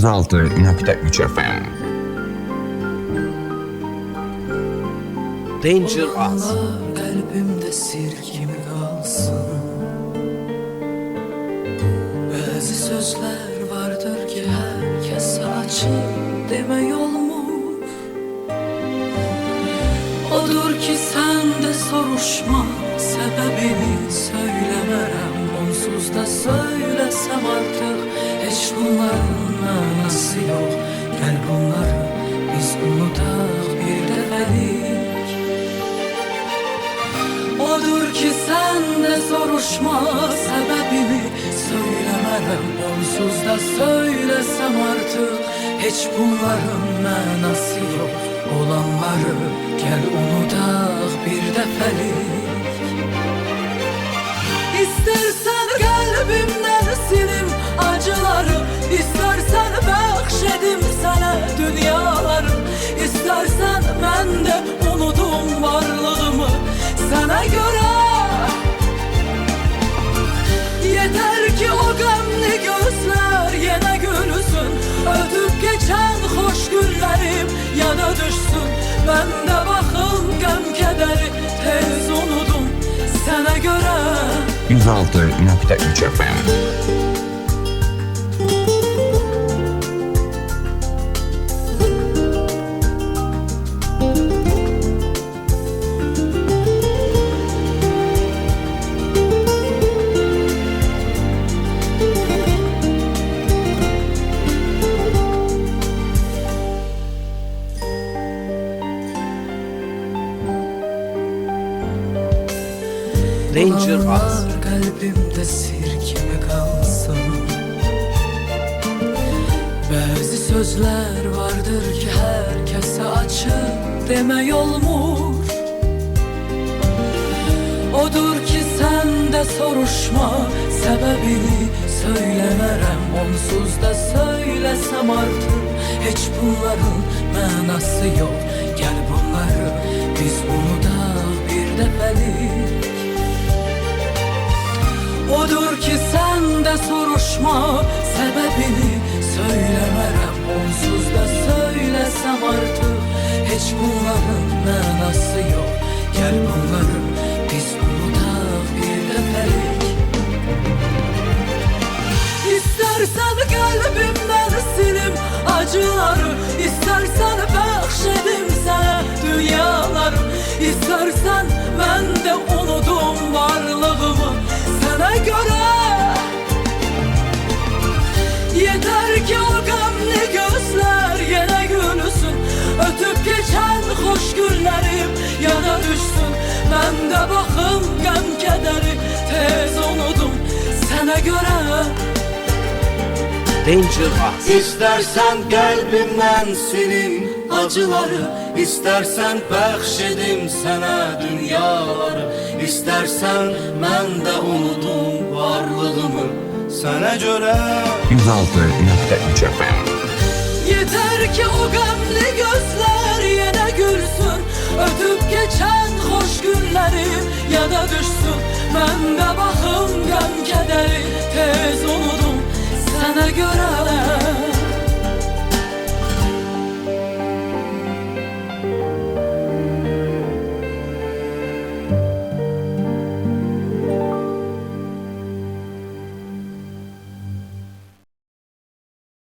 106.3 FM. Danger Az. Kalbimde sir gibi kalsın. Bazı sözler vardır ki herkese açık deme yolmuş. Odur ki sen de soruşma, sebebini söylemerem. Onsuz da söylesem artık hiç bunların manası yok. Gel bunları biz unutak bir defelik. Odur ki sen de soruşma, sebebini söylemerem. Onsuz da söylesem artık hiç bunların manası yok. Olanları gel unutak bir defelik. İstersen kalbimden silim acıları, İstersen bahşedim sana dünyaları, İstersen ben de unutum varlığımı sana göre. Yeter ki o gamli gözler yine gülsün, ötüp geçen hoş günlerim yana düşsün. Ben de bakın gam kederi tez unudum sana göre. 106.3 FM. Danger Az. Kalbimde sir gibi kalsın. Bazı sözler vardır ki herkese açık deme yolmuş. Odur ki sen de soruşma, sebebini söylemerem. Onsuz da söylesem artık hiç bunların manası yok. Gel bunları biz unutak bir defelik. Odur ki sen de soruşma, sebebini söylemerem. Onsuz da söylesem artık hiç bunların manası yok. Gel bunları biz unutak bir defelik. İstersen kalbimden silim acıları, İstersen bahşedim sana dünyaları, İstersen ben de unutum varlığımı sana göre. Yeter ki o gamli gözler yine gülsün, ötüp geçen hoş günlerim yana düşsün. Ben de bakın gam kederi tez unudum sana göre. Danger Az. İstersen kalbimden silin acıları, İstersen bahşedim sana dünyaları, İstersen ben de unutum varlığımı sana göre. 106.3 FM. Yeter ki o gamli gözler yine gülsün, ötüp geçen hoş günlerim yana düşsün. Ben de bakım gam kederi tez unudum sana göre.